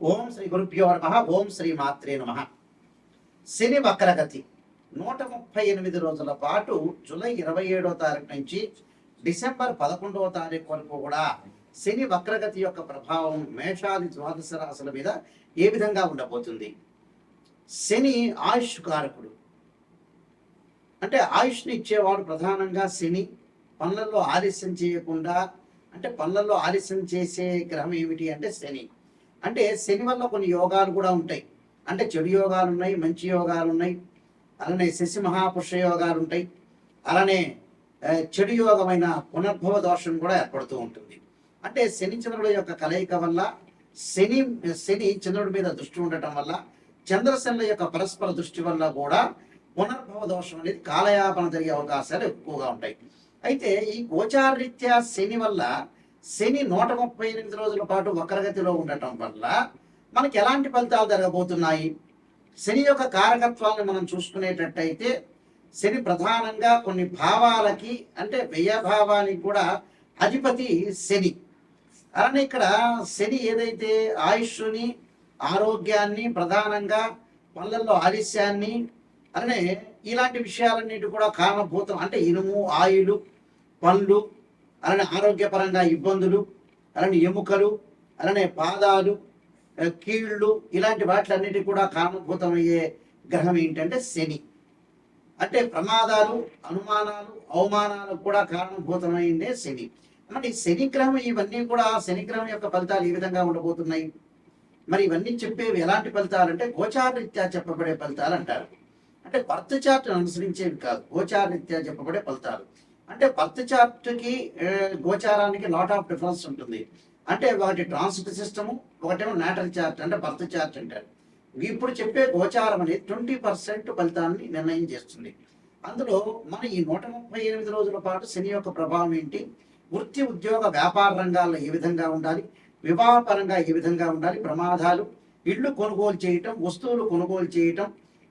ఓం శ్రీ గురుభ్యో నమః. ఓం శ్రీ మాత్రే నమః. శని వక్రగతి 138 రోజుల పాటు జూలై 27వ తారీఖు నుంచి డిసెంబర్ 11వ తారీఖు వరకు కూడా శని వక్రగతి యొక్క ప్రభావం మేషాది ద్వాదశ రాశుల మీద ఏ విధంగా ఉండబోతుంది? శని ఆయుష్ కారకుడు, అంటే ఆయుష్ని ఇచ్చేవాడు ప్రధానంగా శని. పనులలో ఆలస్యం చేయకుండా, అంటే పనులలో ఆలస్యం చేసే గ్రహం ఏమిటి అంటే శని. అంటే శని వల్ల కొన్ని యోగాలు కూడా ఉంటాయి. అంటే చెడు యోగాలు ఉన్నాయి, మంచి యోగాలు ఉన్నాయి. అలానే శశి మహాపురుష యోగాలు ఉంటాయి. అలానే చెడు యోగమైన పునర్భవ దోషం కూడా ఏర్పడుతూ ఉంటుంది. అంటే శని చంద్రుల యొక్క కలయిక వల్ల శని చంద్రుడి మీద దృష్టి ఉండటం వల్ల, చంద్రశనుల యొక్క పరస్పర దృష్టి వల్ల కూడా పునర్భవ దోషం అనేది కాలయాపన జరిగే అవకాశాలు ఎక్కువగా ఉంటాయి. అయితే ఈ గోచారరీత్యా శని వల్ల, శని 138 రోజుల పాటు వక్రగతిలో ఉండటం వల్ల మనకి ఎలాంటి ఫలితాలు జరగబోతున్నాయి? శని యొక్క కారకత్వాన్ని మనం చూసుకునేటట్టయితే శని ప్రధానంగా కొన్ని భావాలకి, అంటే వ్యయభావానికి కూడా అధిపతి శని. అలానే ఇక్కడ శని ఏదైతే ఆయుష్ని, ఆరోగ్యాన్ని, ప్రధానంగా పనులలో ఆలస్యాన్ని, అలానే ఇలాంటి విషయాలన్నిటి కూడా కారణభూతం. అంటే ఇనుము, ఆయులు, పండ్లు, అలానే ఆరోగ్యపరంగా ఇబ్బందులు, అలానే ఎముకలు, అలానే పాదాలు, కీళ్ళు, ఇలాంటి వాటిలన్నిటి కూడా కారణభూతమయ్యే గ్రహం ఏంటంటే శని. అంటే ప్రమాదాలు, అనుమానాలు, అవమానాలకు కూడా కారణభూతమైందే శని. అంటే శని గ్రహం, ఇవన్నీ కూడా శని గ్రహం యొక్క ఫలితాలు ఏ విధంగా ఉండబోతున్నాయి? మరి ఇవన్నీ చెప్పేవి ఎలాంటి ఫలితాలు అంటే గోచారరీత్యా చెప్పబడే ఫలితాలు అంటారు. అంటే బర్త్ చార్ట్ అనుసరించేవి కాదు, గోచారరీత్యా చెప్పబడే ఫలితాలు. అంటే బర్త్ చార్ట్కి గోచారానికి లాట్ ఆఫ్ డిఫరెన్స్ ఉంటుంది. అంటే ఒకటి ట్రాన్సిట్ సిస్టము, ఒకటేమో నాటల్ చార్ట్, అంటే బర్త్ చార్ట్ అంటారు. ఇప్పుడు చెప్పే గోచారం అనేది 20% ఫలితాన్ని నిర్ణయం చేస్తుంది. అందులో మన ఈ 138 రోజుల పాటు శని యొక్క ప్రభావం ఏంటి, వృత్తి, ఉద్యోగ, వ్యాపార రంగాల్లో ఏ విధంగా ఉండాలి, వివాహపరంగా ఏ విధంగా ఉండాలి, ప్రమాదాలు, ఇళ్ళు కొనుగోలు చేయటం, వస్తువులు కొనుగోలు చేయటం,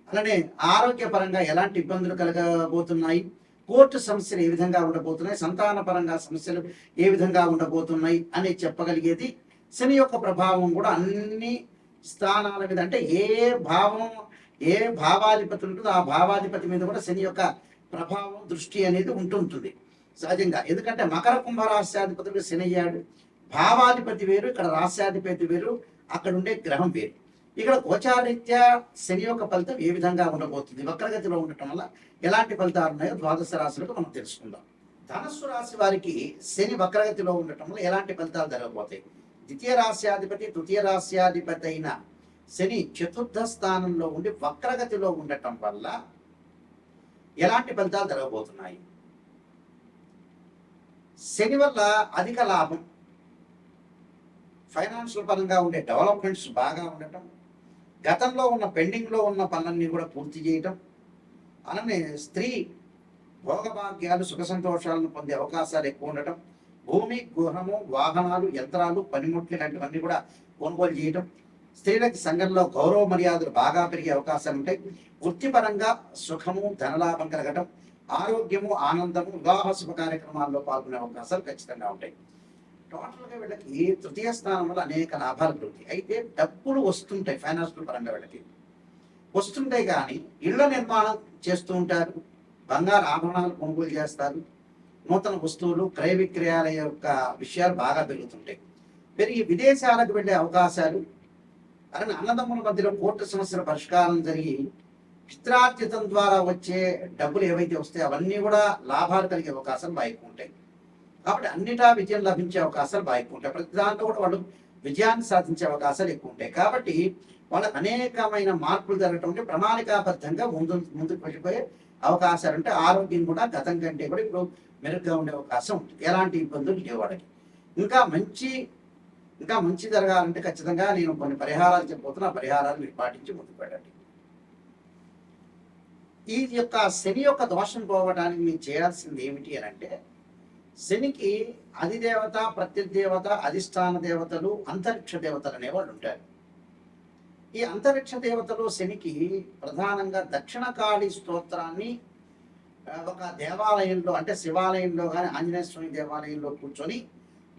అలానే ఆరోగ్యపరంగా ఎలాంటి ఇబ్బందులు కలగబోతున్నాయి, కోర్టు సమస్యలు ఏ విధంగా ఉండబోతున్నాయి, సంతానపరంగా సమస్యలు ఏ విధంగా ఉండబోతున్నాయి అని చెప్పగలిగేది శని యొక్క ప్రభావం కూడా అన్ని స్థానాల మీద. అంటే ఏ భావం, ఏ భావాధిపతి ఉంటుందో ఆ భావాధిపతి మీద కూడా శని యొక్క ప్రభావం, దృష్టి అనేది ఉంటుంటుంది సహజంగా. ఎందుకంటే మకర కుంభ రాశ్యాధిపతుడు శని అయ్యాడు. భావాధిపతి వేరు, ఇక్కడ రాశ్యాధిపతి వేరు, అక్కడ ఉండే గ్రహం వేరు. ఇక్కడ గోచారరీత్యా శని యొక్క ఫలితం ఏ విధంగా ఉండబోతుంది, వక్రగతిలో ఉండటం వల్ల ఎలాంటి ఫలితాలు ఉన్నాయో ద్వాదశ రాశులకు మనం తెలుసుకుందాం. ధనస్సు రాశి వారికి శని వక్రగతిలో ఉండటం వల్ల ఎలాంటి ఫలితాలు జరగబోతాయి? ద్వితీయ రాశ్యాధిపతి, తృతీయ రాశ్యాధిపతి అయిన శని చతుర్థ స్థానంలో ఉండి వక్రగతిలో ఉండటం వల్ల ఎలాంటి ఫలితాలు జరగబోతున్నాయి? శని వల్ల అధిక లాభం, ఫైనాన్షియల్ పరంగా ఉండే డెవలప్మెంట్స్ బాగా ఉండటం, గతంలో ఉన్న పెండింగ్లో ఉన్న పనులన్నీ కూడా పూర్తి చేయటం, అలానే స్త్రీ భోగభాగ్యాలు, సుఖ సంతోషాలను పొందే అవకాశాలు ఎక్కువ ఉండటం, భూమి, గృహము, వాహనాలు, యంత్రాలు, పనిముట్లు ఇలాంటివన్నీ కూడా కొనుగోలు చేయటం, స్త్రీలకి సంఘంలో గౌరవ మర్యాదలు బాగా పెరిగే అవకాశాలు ఉంటాయి, వృత్తిపరంగా సుఖము, ధనలాభం కలగటం, ఆరోగ్యము, ఆనందము, వివాహ శుభ కార్యక్రమాల్లో పాల్గొనే అవకాశాలు ఖచ్చితంగా ఉంటాయి. టోటల్గా వీళ్ళకి తృతీయ స్థానం వల్ల అనేక లాభాలు దొరుకుతాయి. అయితే డబ్బులు వస్తుంటాయి, ఫైనాన్షియల్ పరంగా వీళ్ళకి వస్తుంటాయి, కానీ ఇళ్ల నిర్మాణం చేస్తూ ఉంటారు, బంగారు ఆభరణాలు కొనుగోలు చేస్తారు, నూతన వస్తువులు, క్రయ విక్రయాల యొక్క విషయాలు బాగా పెరుగుతుంటాయి. పెరిగి విదేశాలకు వెళ్ళే అవకాశాలు, అలానే అన్నదమ్ముల మధ్యలో కోర్టు సమస్యల పరిష్కారం జరిగి పిత్రార్జితం ద్వారా వచ్చే డబ్బులు ఏవైతే వస్తాయో అవన్నీ కూడా లాభాలు కలిగే అవకాశాలు బాగా ఎక్కువ ఉంటాయి. కాబట్టి అన్నిటా విజయం లభించే అవకాశాలు బాగా ఎక్కువ ఉంటాయి. ప్రతి దాంట్లో కూడా వాళ్ళు విజయాన్ని సాధించే అవకాశాలు ఎక్కువ ఉంటాయి. కాబట్టి వాళ్ళకి అనేకమైన మార్పులు జరగటం అంటే ప్రణాళికాబద్ధంగా ముందుకు వెళ్ళిపోయే అవకాశాలు ఉంటాయి. ఆరోగ్యం కూడా గతం కంటే కూడా ఇప్పుడు మెరుగ్గా ఉండే అవకాశం ఉంటుంది. ఎలాంటి ఇబ్బందులు లేవు వాళ్ళకి. ఇంకా మంచి జరగాలంటే ఖచ్చితంగా నేను కొన్ని పరిహారాలు చెప్పబోతున్నా. ఆ పరిహారాలు మీరు పాటించి ముందుకు వెళ్ళండి. ఈ యొక్క శని యొక్క దోషం పోవడానికి మీరు చేయాల్సింది ఏమిటి అని అంటే, శనికి అధిదేవత, ప్రత్యదేవత, అధిష్టాన దేవతలు, అంతరిక్ష దేవతలు అనేవాళ్ళు ఉంటారు. ఈ అంతరిక్ష దేవతలు శనికి ప్రధానంగా దక్షిణకాళి స్తోత్రాన్ని ఒక దేవాలయంలో, అంటే శివాలయంలో కానీ ఆంజనేయ స్వామి దేవాలయంలో కూర్చొని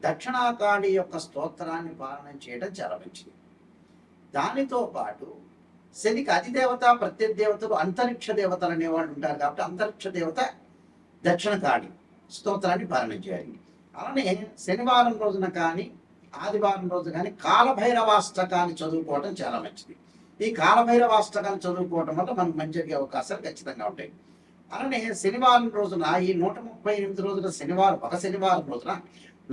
దక్షిణాకాళి యొక్క స్తోత్రాన్ని పాలన చేయడం చాలా మంచిది. దానితో పాటు శనికి అధిదేవత ప్రత్యదేవతలు అంతరిక్ష దేవతలు అనేవాళ్ళు ఉంటారు కాబట్టి అంతరిక్ష దేవత దక్షిణ కాడి స్తోత్రాన్ని పాలన చేయాలి. అలానే శనివారం రోజున కానీ ఆదివారం రోజు కానీ కాలభైరవాష్టకాన్ని చదువుకోవడం చాలా మంచిది. ఈ కాలభైరవాష్టకాన్ని చదువుకోవడం వల్ల మనకు మంచి జరిగే అవకాశాలు ఖచ్చితంగా ఉంటాయి. అలానే శనివారం రోజున ఈ 138 రోజుల శనివారం ఒక శనివారం రోజున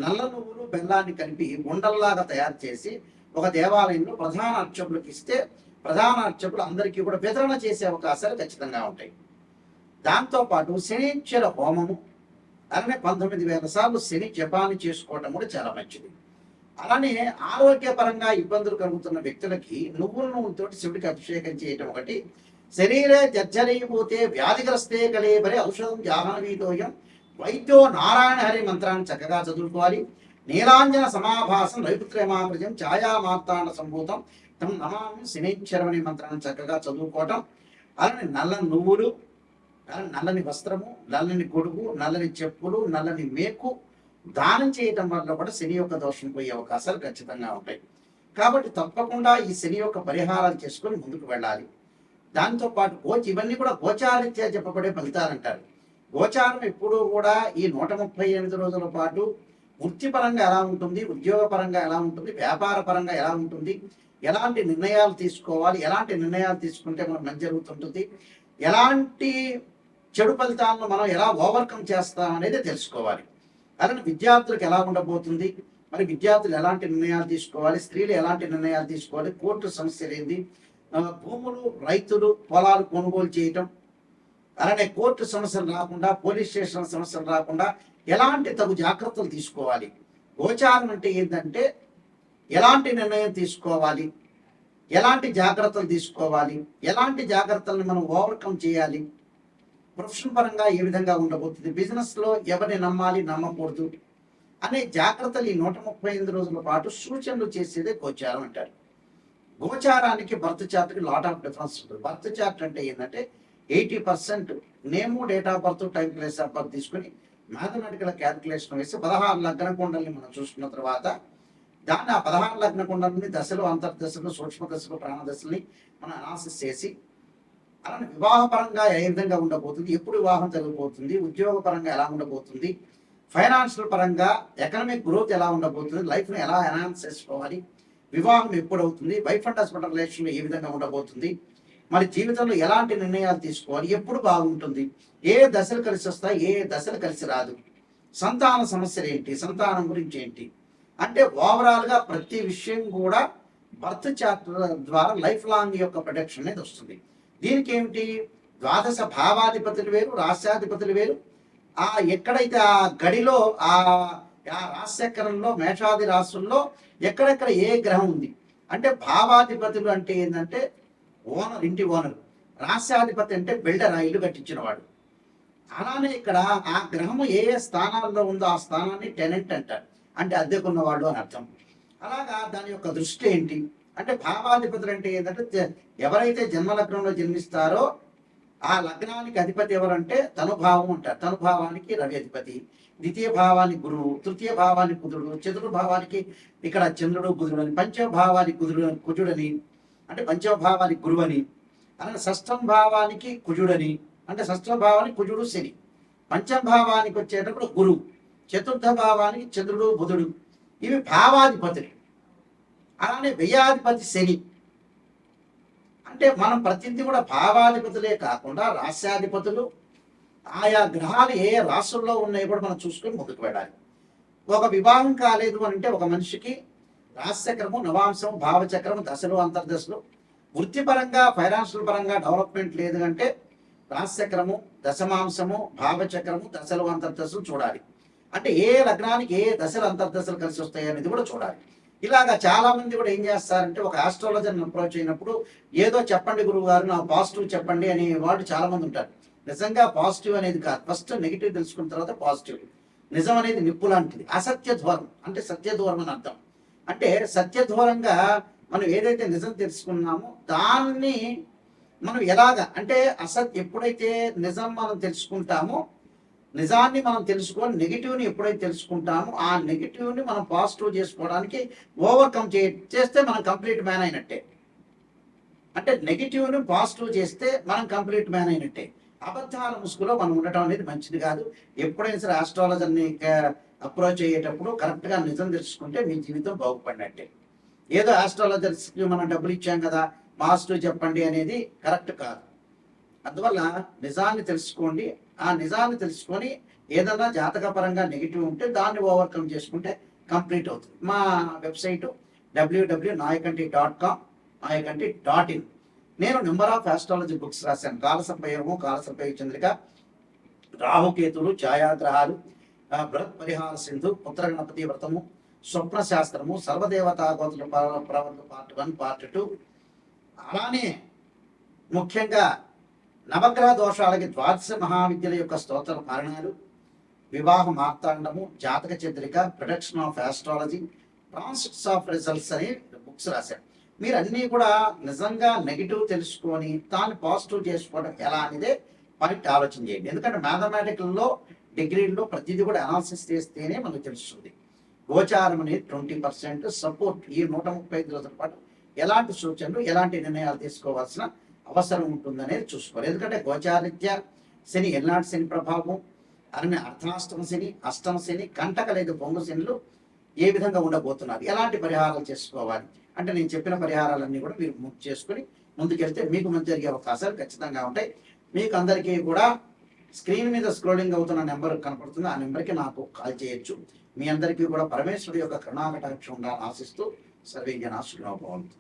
నల్ల నువ్వులు బెల్లాన్ని కలిపి ఉండల్లాగా తయారు చేసి ఒక దేవాలయంలో ప్రధాన అర్చకులకు ఇస్తే ప్రధాన అర్చకులు అందరికీ కూడా వితరణ చేసే అవకాశాలు ఖచ్చితంగా ఉంటాయి. దాంతోపాటు శనీశ్వర హోమము అలానే 19,000 సార్లు శని జపాన్ని చేసుకోవడం కూడా చాలా మంచిది. అలానే ఆరోగ్యపరంగా ఇబ్బందులు కలుగుతున్న వ్యక్తులకి నువ్వుల నూనెతోటి శివుడికి అభిషేకం చేయటం ఒకటి. శరీరే జర్జరీభూతే వ్యాధిగ్రస్తే కలేబరే ఔషధం జాహ్నవీతోయం వైద్యో నారాయణ హరి మంత్రాన్ని చక్కగా చదువుకోవాలి. నీలాంజన సమాభాసం నైపుత్ర్యమాభృజం ఛాయామార్తాండ సంభూతం తమ నమామి శనైశ్వరమనే మంత్రాన్ని చక్కగా చదువుకోవటం. అలానే నల్ల నువ్వులు, నల్లని వస్త్రము, నల్లని గొడుగు, నల్లని చెప్పులు, నల్లని మేకు దానం చేయటం వల్ల కూడా శని యొక్క దోషం పోయే అవకాశాలు ఖచ్చితంగా ఉంటాయి. కాబట్టి తప్పకుండా ఈ శని యొక్క పరిహారాలు చేసుకొని ముందుకు వెళ్ళాలి. దాంతోపాటు ఇవన్నీ కూడా గోచారీత్యా చెప్పబడే ఫలితాలంటారు. గోచారం ఎప్పుడూ కూడా ఈ 138 రోజుల పాటు వృత్తిపరంగా ఎలా ఉంటుంది, ఉద్యోగపరంగా ఎలా ఉంటుంది, వ్యాపార పరంగా ఎలా ఉంటుంది, ఎలాంటి నిర్ణయాలు తీసుకోవాలి, ఎలాంటి నిర్ణయాలు తీసుకుంటే మనకు మంచి జరుగుతుంటుంది, ఎలాంటి చెడు ఫలితాలను మనం ఎలా ఓవర్కమ్ చేస్తాం అనేది తెలుసుకోవాలి. అలానే విద్యార్థులకు ఎలా ఉండబోతుంది, మరి విద్యార్థులు ఎలాంటి నిర్ణయాలు తీసుకోవాలి, స్త్రీలు ఎలాంటి నిర్ణయాలు తీసుకోవాలి, కోర్టు సమస్యలు ఏంది, భూములు రైతులు పొలాలు కొనుగోలు చేయటం, అలానే కోర్టు సమస్యలు రాకుండా పోలీస్ స్టేషన్ సమస్యలు రాకుండా ఎలాంటి తగు జాగ్రత్తలు తీసుకోవాలి. గోచారం అంటే ఏంటంటే ఎలాంటి నిర్ణయం తీసుకోవాలి, ఎలాంటి జాగ్రత్తలు తీసుకోవాలి, ఎలాంటి జాగ్రత్తలను మనం ఓవర్కమ్ చేయాలి, ప్రొఫెషన్ పరంగా ఏ విధంగా ఉండబోతుంది, బిజినెస్లో ఎవరిని నమ్మాలి నమ్మకూడదు అనే జాగ్రత్తలు ఈ 138 రోజుల పాటు సూచనలు చేసేదే గోచారం అంటారు. గోచారానికి బర్త్ చార్ట్కి లాట్ ఆఫ్ డిఫరెన్స్ ఉంటుంది. బర్త్ చార్ట్ అంటే ఏంటంటే 80% name, date of birth, time, place of birth తీసుకుని మ్యాథమెటికల్ క్యాలిక్యులేషన్ వేసి 16 లగ్న కుండల్ని మనం చూసుకున్న తర్వాత దాన్ని ఆ 16 లగ్న కుండలని దశలు, అంతర్దశలు, సూక్ష్మ దశలు, ప్రాణదశల్ని మనం అనాలిసిస్ చేసి అలానే వివాహపరంగా ఏ విధంగా ఉండబోతుంది, ఎప్పుడు వివాహం జరగబోతుంది, ఉద్యోగపరంగా ఎలా ఉండబోతుంది, ఫైనాన్షియల్ పరంగా ఎకనామిక్ గ్రోత్ ఎలా ఉండబోతుంది, లైఫ్ని ఎలా ఎన్హాన్స్ చేసుకోవాలి, వివాహం ఎప్పుడు అవుతుంది, వైఫ్ అండ్ హస్బెండ్ రిలేషన్ ఏ విధంగా ఉండబోతుంది, మరి జీవితంలో ఎలాంటి నిర్ణయాలు తీసుకోవాలి, ఎప్పుడు బాగుంటుంది, ఏ దశలు కలిసి వస్తాయి, ఏ దశలు కలిసి రాదు, సంతాన సమస్యలు ఏంటి, సంతానం గురించి ఏంటి అంటే ఓవరాల్గా ప్రతి విషయం కూడా బర్త్ చార్ట్ ద్వారా లైఫ్ లాంగ్ యొక్క ప్రొటెక్షన్ అనేది వస్తుంది. దీనికి ఏమిటి, ద్వాదశ భావాధిపతులు వేరు, రాస్యాధిపతులు వేరు. ఎక్కడైతే ఆ గడిలో ఆ రాశిచక్రంలో మేషాది రాశుల్లో ఎక్కడెక్కడ ఏ గ్రహం ఉంది అంటే భావాధిపతులు అంటే ఏంటంటే ఓనర్, ఇంటి ఓనర్. రాస్యాధిపతి అంటే బిల్డర్, ఆ ఇల్లు కట్టించిన వాడు. అలానే ఇక్కడ ఆ గ్రహము ఏ ఏ స్థానాల్లో ఉందో ఆ స్థానాన్ని టెనెంట్ అంటారు, అంటే అద్దెకున్నవాడు అని అర్థం. అలాగా దాని యొక్క దృష్టి ఏంటి అంటే భావాధిపతులు అంటే ఏంటంటే ఎవరైతే జన్మలగ్నంలో జన్మిస్తారో ఆ లగ్నానికి అధిపతి ఎవరంటే తనుభావం అంటారు. తనుభావానికి రవి అధిపతి, ద్వితీయ భావానికి గురువు, తృతీయ భావానికి కుజుడు, చతుర్థ భావానికి ఇక్కడ చంద్రుడు బుధుడు అని, పంచమ భావానికి కుజుడని అంటే పంచమ భావానికి గురువు అని, అలాగే షష్ఠం భావానికి కుజుడని అంటే షష్ఠమ భావానికి కుజుడు శని, పంచమ భావానికి వచ్చేటప్పుడు గురువు, చతుర్థ భావానికి చంద్రుడు బుధుడు, ఇవి భావాధిపతులు. అలానే వ్యయాధిపతి శని. అంటే మనం ప్రతిదీ కూడా భావాధిపతులే కాకుండా రాస్యాధిపతులు ఆయా గ్రహాలు ఏ రాశుల్లో ఉన్నాయో కూడా మనం చూసుకొని ముందుకు వెళ్ళాలి. ఒక వివాహం కాలేదు అని అంటే ఒక మనిషికి రాశిచక్రము, నవాంశము, భావచక్రము, దశలు, అంతర్దశలు, వృత్తిపరంగా ఫైనాన్షియల్ పరంగా డెవలప్మెంట్ లేదు అంటే రాశిచక్రము, దశమాంశము, భావచక్రము, దశలు, అంతర్దశలు చూడాలి. అంటే ఏ లగ్నానికి ఏ దశలు అంతర్దశలు కలిసి వస్తాయి అనేది కూడా చూడాలి. ఇలాగా చాలా మంది కూడా ఏం చేస్తారంటే ఒక ఆస్ట్రాలజర్ని అప్రోచ్ అయినప్పుడు ఏదో చెప్పండి గురువు గారు, నా పాజిటివ్ చెప్పండి అనే వాళ్ళు చాలా మంది ఉంటారు. నిజంగా పాజిటివ్ అనేది కాదు, ఫస్ట్ నెగిటివ్ తెలుసుకున్న తర్వాత పాజిటివ్. నిజం అనేది నిప్పు లాంటిది, అసత్య దూరం అంటే సత్య దూరం అని అర్థం. అంటే సత్య దూరంగా మనం ఏదైతే నిజం తెలుసుకున్నామో దాన్ని మనం ఎలాగా అంటే ఎప్పుడైతే నిజం మనం తెలుసుకుంటామో, నిజాన్ని మనం తెలుసుకొని నెగిటివ్ని ఎప్పుడైతే తెలుసుకుంటామో ఆ నెగిటివ్ని మనం పాజిటివ్ చేసుకోవడానికి ఓవర్కమ్ చేస్తే మనం కంప్లీట్ మ్యాన్ అయినట్టే. అంటే నెగిటివ్ను పాజిటివ్ చేస్తే మనం కంప్లీట్ మ్యాన్ అయినట్టే. అబద్ధాల ముసుగులో మనం ఉండటం అనేది మంచిది కాదు. ఎప్పుడైనా సరే ఆస్ట్రాలజర్ని అప్రోచ్ అయ్యేటప్పుడు కరెక్ట్గా నిజం తెలుసుకుంటే మీ జీవితం బాగుపడినట్టే. ఏదో ఆస్ట్రాలజర్స్కి మనం డబ్బులు ఇచ్చాం కదా, పాజిటివ్ చెప్పండి అనేది కరెక్ట్ కాదు. అందువల్ల నిజాన్ని తెలుసుకోండి. ఆ నిజాన్ని తెలుసుకొని ఏదన్నా జాతకపరంగా నెగిటివ్ ఉంటే దాన్ని ఓవర్కమ్ చేసుకుంటే కంప్లీట్ అవుతుంది. మా వెబ్సైటు www.nayakanti.com nayakanti.in. నేను నెంబర్ ఆఫ్ ఆస్ట్రాలజీ బుక్స్ రాశాను. కాలసర్పయోగము, కాలసర్పయోగ చంద్రిక, రాహుకేతులు, ఛాయాగ్రహాలు, బృహత్ పరిహార సింధు, పుత్ర గణపతి వ్రతము, స్వప్న శాస్త్రము, సర్వదేవతా గోత్ర ప్రవర్త పార్ట్ 1 పార్ట్ 2. అలానే ముఖ్యంగా నవగ్రహ దోషాలకి ద్వాదశ మహావిద్యల యొక్క స్తోత్ర కారణాలు, వివాహ మార్తాండము, జాతక Chandrika, production of astrology, transits of results అనే బుక్స్ రాశారు. మీరు అన్నీ కూడా నిజంగా నెగిటివ్ తెలుసుకొని దాన్ని పాజిటివ్ చేసుకోవడం ఎలా అనేదే పాయింట్ ఆలోచన చేయండి. ఎందుకంటే మ్యాథమెటికల్లో డిగ్రీల్లో ప్రతిదీ కూడా అనాలిసిస్ చేస్తేనే మనకు తెలుస్తుంది. గోచారం అనేది 20% సపోర్ట్. ఈ 135 రోజుల పాటు ఎలాంటి సూచనలు, ఎలాంటి నిర్ణయాలు తీసుకోవాల్సిన అవసరం ఉంటుందనేది చూసుకోవాలి. ఎందుకంటే గోచారిత్య శని, ఎల్నాటి శని ప్రభావం, అలానే అర్ధాష్టమ శని, అష్టమ శని, కంటక లేదా బొంగు శనిలు ఏ విధంగా ఉండబోతున్నారు, ఎలాంటి పరిహారాలు చేసుకోవాలి అంటే నేను చెప్పిన పరిహారాలన్నీ కూడా మీరు చేసుకుని ముందుకెళ్తే మీకు మంచి జరిగే అవకాశాలు ఖచ్చితంగా ఉంటాయి. మీకు అందరికీ కూడా స్క్రీన్ మీద స్క్రోలింగ్ అవుతున్న నెంబర్ కనపడుతుంది. ఆ నెంబర్కి నాకు కాల్ చేయొచ్చు. మీ అందరికీ కూడా పరమేశ్వరుడి యొక్క కరుణాకటాక్షం ఉండాలని ఆశిస్తూ సర్వే జనా సుఖినో భవంతు.